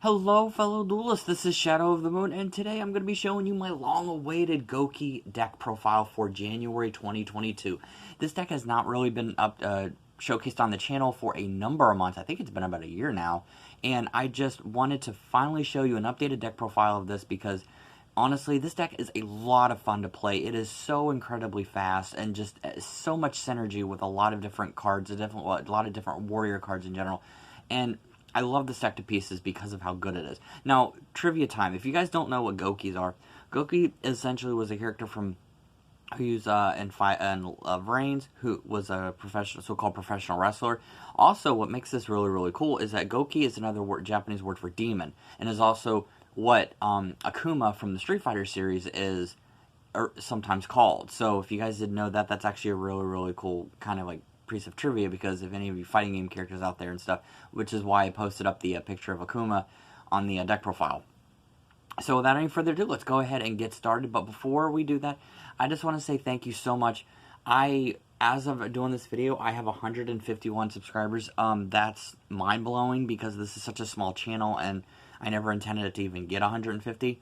Hello fellow duelists, this is Shadow of the Moon, and today I'm going to be showing you my long-awaited Gouki Deck Profile for January 2022. This deck has not really been showcased on the channel for a number of months. I think it's been about a year now, and I just wanted to finally show you an updated deck profile of this because honestly, this deck is a lot of fun to play. It is so incredibly fast and just so much synergy with a lot of different cards, a lot of different warrior cards in general, and I love this deck to pieces because of how good it is. Now, trivia time. If you guys don't know what Goukis are, Gouki essentially was a character from who's in Reigns, who was a so-called professional wrestler. Also, what makes this really, really cool is that Gouki is another Japanese word for demon, and is also what Akuma from the Street Fighter series is sometimes called. So, if you guys didn't know that, that's actually a really, really cool kind of like piece of trivia, because if any of you fighting game characters out there and stuff, which is why I posted up the picture of Akuma on the deck profile. So without any further ado, let's go ahead and get started. But before we do that, I just want to say thank you so much. As of doing this video, I have 151 subscribers. That's mind-blowing because this is such a small channel and I never intended it to even get 150.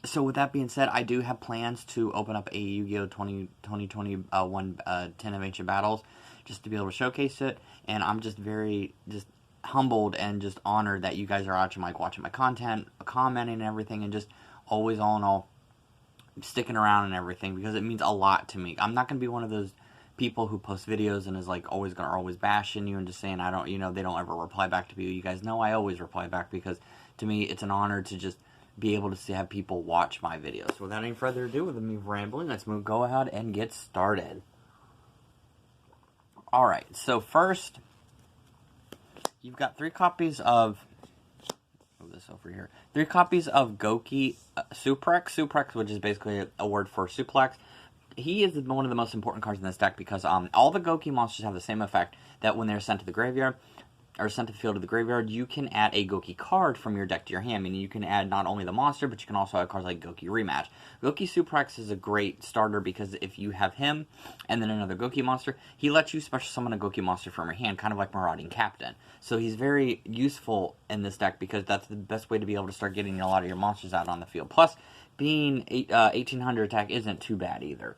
So with that being said, I do have plans to open up a Yu-Gi-Oh! 2021 10 of Ancient Battles just to be able to showcase it, and I'm just very humbled and just honored that you guys are watching my content, commenting and everything, and just always all in all sticking around and everything, because it means a lot to me. I'm not going to be one of those people who post videos and is like always bashing you and just saying they don't ever reply back to you. You guys know I always reply back, because to me it's an honor to just be able to have people watch my videos. So without any further ado, with me rambling, let's go ahead and get started. Alright, so first, you've got 3 copies of, move this over here, 3 copies of Gouki Suplex, which is basically a word for suplex. He is one of the most important cards in this deck because all the Gouki monsters have the same effect, that when they're sent to the graveyard, or sent to the field of the graveyard, you can add a Gouki card from your deck to your hand. Meaning you can add not only the monster, but you can also add cards like Gouki Rematch. Gouki Suplex is a great starter because if you have him and then another Gouki monster, he lets you special summon a Gouki monster from your hand, kind of like Marauding Captain. So he's very useful in this deck because that's the best way to be able to start getting a lot of your monsters out on the field. Plus, being 1800 attack isn't too bad either.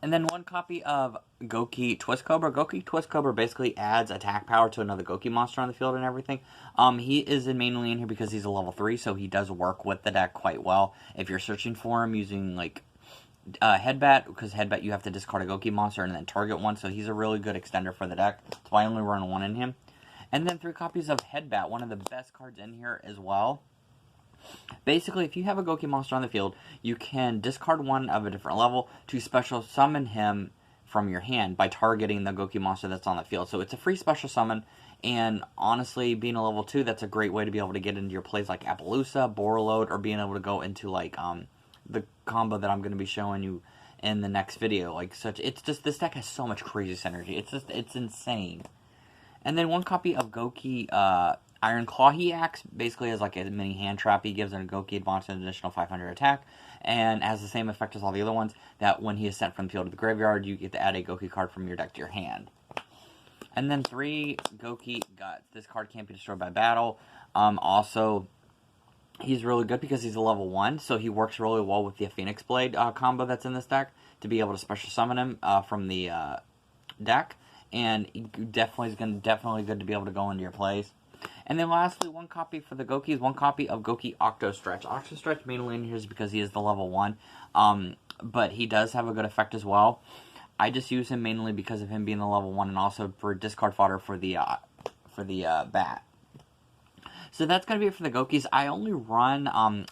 And then 1 copy of Gouki Twist Cobra. Gouki Twist Cobra basically adds attack power to another Gouki monster on the field and everything. He is mainly in here because he's a level 3, so he does work with the deck quite well. If you're searching for him using, like, Headbat, because Headbat you have to discard a Gouki monster and then target one, so he's a really good extender for the deck. That's why I only run 1 in him. And then 3 copies of Headbat, one of the best cards in here as well. Basically, if you have a Gouki monster on the field, you can discard 1 of a different level to special summon him from your hand by targeting the Gouki monster that's on the field. So it's a free special summon, and honestly, being a level 2, that's a great way to be able to get into your plays like Appaloosa, Borreload, or being able to go into like the combo that I'm going to be showing you in the next video. It's just, this deck has so much crazy synergy. It's insane. And then 1 copy of Gouki Iron Claw. He acts basically as like a mini hand trap. He gives a Gouki advance an additional 500 attack, and has the same effect as all the other ones, that when he is sent from the field to the graveyard, you get to add a Gouki card from your deck to your hand. And then 3 Gouki Guts. This card can't be destroyed by battle. Also, he's really good because he's a level 1, so he works really well with the Phoenix Blade combo that's in this deck, to be able to special summon him from the deck, and he definitely good to be able to go into your plays. And then lastly, 1 copy for the Goukis, 1 copy of Gouki Octo Stretch. Octo Stretch mainly in here is because he is the level 1, but he does have a good effect as well. I just use him mainly because of him being the level 1, and also for discard fodder for the bat. So that's going to be it for the Goukis. I only run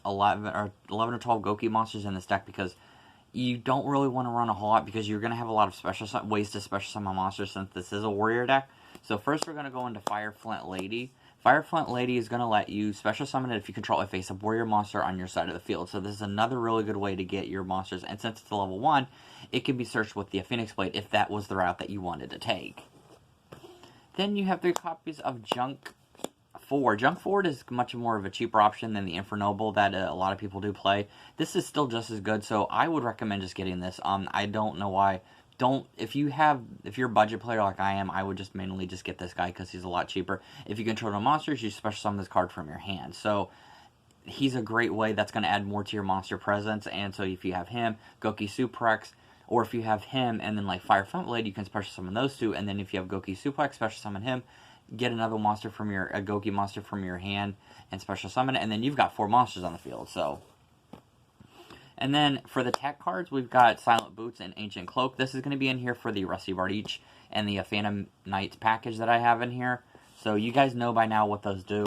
11 or 12 Gouki monsters in this deck because you don't really want to run a whole lot, because you're going to have a lot of ways to special summon monsters since this is a warrior deck. So first we're going to go into Fire Flint Lady. Fire Flint Lady is going to let you special summon it if you control a face-up warrior monster on your side of the field. So this is another really good way to get your monsters, and since it's a level 1, it can be searched with the Phoenix Blade if that was the route that you wanted to take. Then you have 3 copies of Junk Ford. Junk Ford is much more of a cheaper option than the Infernoble that a lot of people do play. This is still just as good, so I would recommend just getting this. I don't know why if you're a budget player like I am, I would just mainly just get this guy because he's a lot cheaper. If you control no monsters, you special summon this card from your hand. So he's a great way that's going to add more to your monster presence. And so if you have him, Gouki Suplex, or if you have him and then like Fire Fountain Blade, you can special summon those two. And then if you have Gouki Suplex, special summon him, get another monster from a Gouki monster from your hand and special summon it. And then you've got 4 monsters on the field. So. And then for the tech cards, we've got Silent Boots and Ancient Cloak. This is going to be in here for the Rusty Bardiche and the Phantom Knights package that I have in here. So you guys know by now what those do,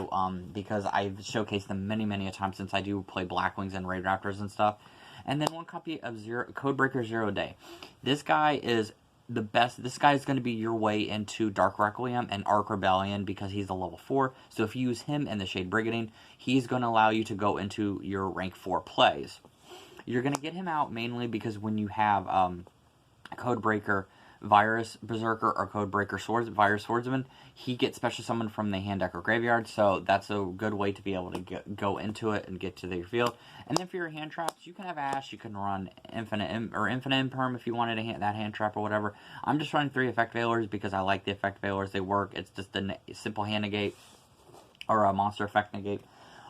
because I've showcased them many, many a time since I do play Blackwings and Raid Raptors and stuff. And then 1 copy of Codebreaker Zero Day. This guy is the best. This guy is going to be your way into Dark Requiem and Arc Rebellion because he's a level 4. So if you use him in the Shade Brigading, he's going to allow you to go into your rank 4 plays. You're going to get him out mainly because when you have Codebreaker Virus Berserker or Codebreaker Virus Swordsman, he gets special summoned from the hand deck or graveyard, so that's a good way to be able to go into it and get to their field. And then for your hand traps, you can have Ash, you can run Infinite Imperm if you wanted that hand trap or whatever. I'm just running 3 Effect Veilers because I like the Effect Veilers, they work. It's just a simple hand negate or a monster effect negate.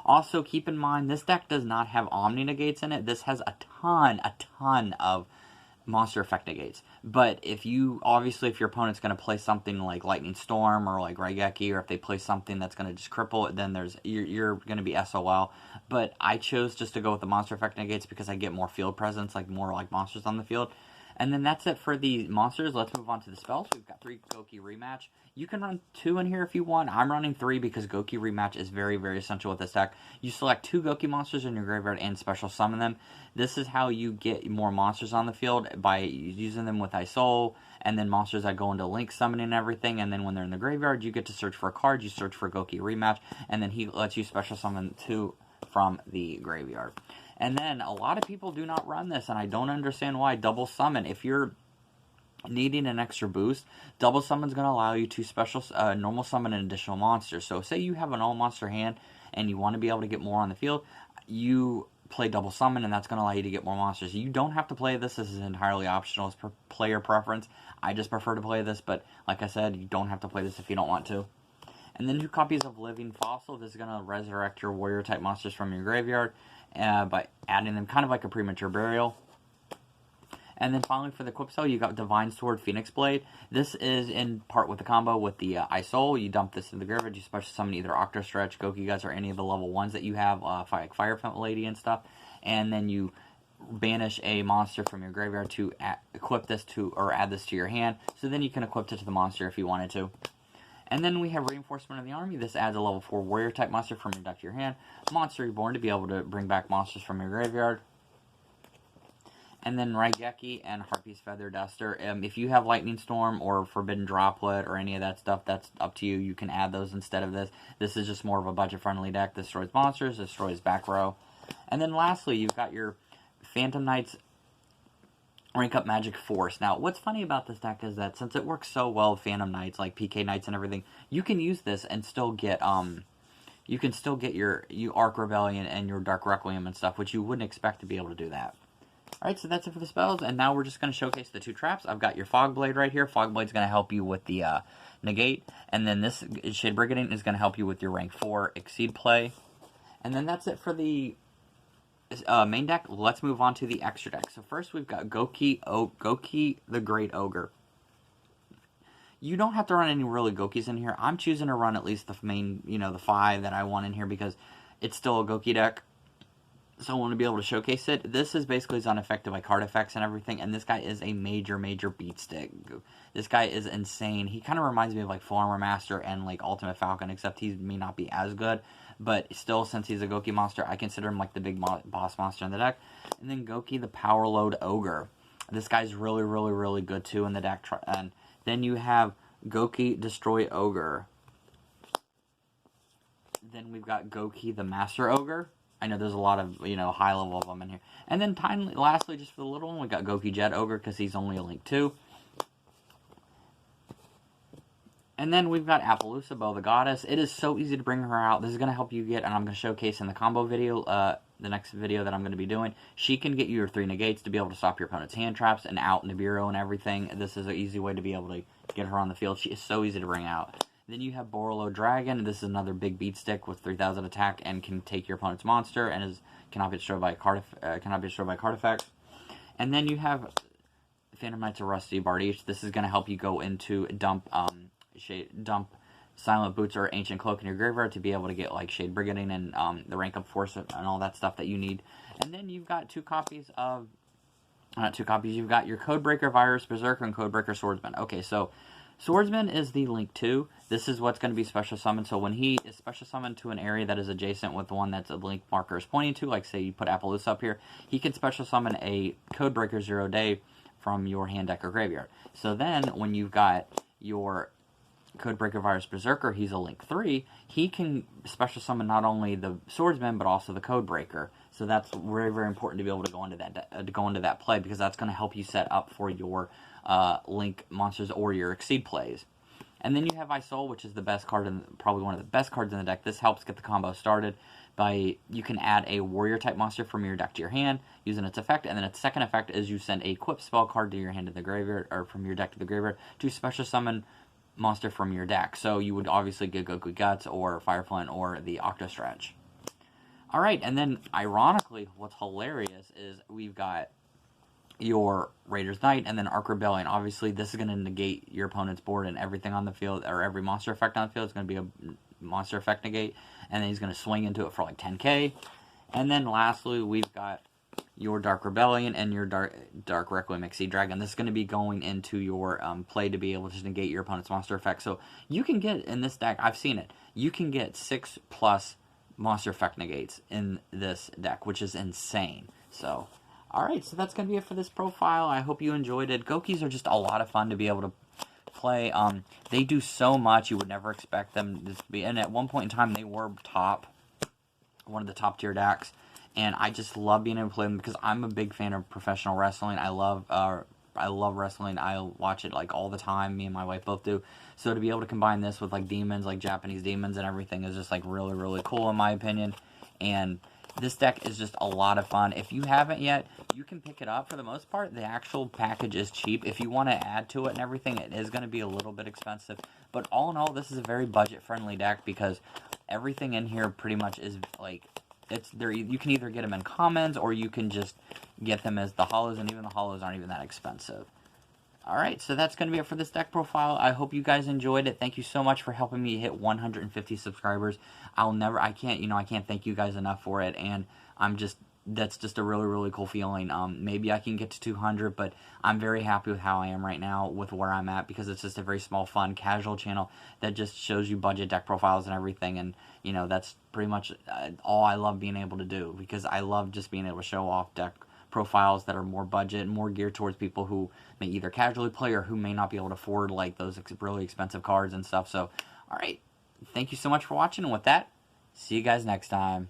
Also, keep in mind, this deck does not have Omni Negates in it. This has a ton of monster effect negates. But if your opponent's going to play something like Lightning Storm or like Raigeki, or if they play something that's going to just cripple it, then you're going to be SOL. But I chose just to go with the monster effect negates because I get more field presence, like more like monsters on the field. And then that's it for the monsters. Let's move on to the spells. We've got 3 Gouki Rematch. You can run 2 in here if you want. I'm running 3 because Gouki Rematch is very, very essential with this deck. You select 2 Gouki monsters in your graveyard and special summon them. This is how you get more monsters on the field, by using them with Isoul, and then monsters that go into Link summoning and everything. And then when they're in the graveyard, you get to search for a card. You search for Gouki Rematch, and then he lets you special summon 2 from the graveyard. And then a lot of people do not run this, and I don't understand why. Double Summon. If you're needing an extra boost, Double Summon is going to allow you to normal summon an additional monster. So say you have an all-monster hand and you want to be able to get more on the field, you play Double Summon, and that's going to allow you to get more monsters. You don't have to play this. This is entirely optional. It's per player preference. I just prefer to play this, but like I said, you don't have to play this if you don't want to. And then 2 copies of Living Fossil. This is going to resurrect your warrior-type monsters from your graveyard by adding them kind of like a premature burial. And then finally for the equip cell, you got Divine Sword, Phoenix Blade. This is in part with the combo with the Isoul. You dump this in the graveyard, you special summon either Octostretch, Gouki Guts, or any of the level 1s that you have, like Fire Fountain Lady and stuff. And then you banish a monster from your graveyard to equip this to, or add this to your hand. So then you can equip it to the monster if you wanted to. And then we have Reinforcement of the Army. This adds a level 4 warrior-type monster from your deck to your hand. Monster Reborn to be able to bring back monsters from your graveyard. And then Raigeki and Harpy's Feather Duster. If you have Lightning Storm or Forbidden Droplet or any of that stuff, that's up to you. You can add those instead of this. This is just more of a budget-friendly deck. This destroys monsters, destroys back row. And then lastly, you've got your Phantom Knights Rank Up Magic Force. Now, what's funny about this deck is that since it works so well with Phantom Knights, like PK Knights and everything, you can use this and still get your Arc Rebellion and your Dark Requiem and stuff, which you wouldn't expect to be able to do that. Alright, so that's it for the spells, and now we're just going to showcase the 2 traps. I've got your Fog Blade right here. Fog Blade's going to help you with the negate, and then this Shade Brigading is going to help you with your rank 4 Exceed play. And then that's it for the main deck. Let's move on to the extra deck. So first we've got Gouki the Great Ogre. You don't have to run any really Goukis in here. I'm choosing to run at least the main, the 5 that I want in here because it's still a Gouki deck. So I want to be able to showcase it. This is basically unaffected by card effects and everything, and this guy is a major beat stick. This guy is insane. He kind of reminds me of like Full Armor Master and like Ultimate Falcon, except he may not be as good. But still, since he's a Gouki monster, I consider him like the big boss monster in the deck. And then Gouki the Power Load Ogre. This guy's really good too in the deck. And then you have Gouki Destroy Ogre. Then we've got Gouki the Master Ogre. I know there's a lot of, high level of them in here. And then lastly, just for the little one, we got Gouki Jet Ogre because he's only a Link 2. And then we've got Appaloosa Bow, the Goddess. It is so easy to bring her out. This is going to help you get, and I'm going to showcase in the combo video, the next video that I'm going to be doing. She can get you your 3 negates to be able to stop your opponent's hand traps and out Nibiru and everything. This is an easy way to be able to get her on the field. She is so easy to bring out. Then you have Borolo Dragon. This is another big beat stick with 3,000 attack and can take your opponent's monster and cannot be destroyed by card effects. And then you have Phantom Knights of Rusty Bardiche. This is going to help you go into dump Silent Boots or Ancient Cloak in your graveyard to be able to get like Shade Brigading and the rank up force and all that stuff that you need. And then you've got you've got your Codebreaker Virus Berserker and Codebreaker Swordsman. Okay, so Swordsman is the Link 2. This is what's going to be special summoned. So when he is special summoned to an area that is adjacent with the one that's a Link marker is pointing to, like say you put Appaloosa up here, he can special summon a Codebreaker 0 day from your hand, deck, or graveyard. So then when you've got your Codebreaker Virus Berserker, he's a Link 3, he can special summon not only the Swordsman, but also the Codebreaker. So that's very, very important to be able to go into that play, because that's going to help you set up for your Link monsters or your Exceed plays. And then you have Isoul, which is the best card, probably one of the best cards in the deck. This helps get the combo started. You can add a warrior type monster from your deck to your hand using its effect, and then its second effect is you send a equip spell card to your hand to the graveyard, or from your deck to the graveyard, to special summon monster from your deck. So you would obviously get Goku Guts or Fireflint or the Octostretch. Alright, and then ironically, what's hilarious is we've got your Raider's Knight and then Arc Rebellion. Obviously, this is going to negate your opponent's board, and everything on the field, or every monster effect on the field is going to be a monster effect negate, and then he's going to swing into it for like 10k. And then lastly, we've got your Dark Rebellion and your Dark Requiem Exceed Dragon. This is going to be going into your play to be able to negate your opponent's monster effect. So you can get, in this deck, I've seen it, you can get 6+ monster effect negates in this deck, which is insane. So, alright, so that's going to be it for this profile. I hope you enjoyed it. Gokis are just a lot of fun to be able to play. They do so much, you would never expect them to be, and at one point in time, they were one of the top tier decks. And I just love being able to play them because I'm a big fan of professional wrestling. I love wrestling. I watch it like all the time. Me and my wife both do. So to be able to combine this with like demons, like Japanese demons and everything, is just like really, really cool in my opinion. And this deck is just a lot of fun. If you haven't yet, you can pick it up. For the most part, the actual package is cheap. If you want to add to it and everything, it is going to be a little bit expensive. But all in all, this is a very budget-friendly deck because everything in here pretty much is like, you can either get them in commons or you can just get them as the holos, and even the holos aren't even that expensive. Alright, so that's going to be it for this deck profile. I hope you guys enjoyed it. Thank you so much for helping me hit 150 subscribers. I can't thank you guys enough for it, and that's just a really, really cool feeling. Maybe I can get to 200, but I'm very happy with how I am right now with where I'm at, because it's just a very small, fun, casual channel that just shows you budget deck profiles and everything, and that's pretty much all I love being able to do, because I love just being able to show off deck profiles that are more budget, more geared towards people who may either casually play or who may not be able to afford like those really expensive cards and stuff. So, alright, thank you so much for watching, and with that, see you guys next time.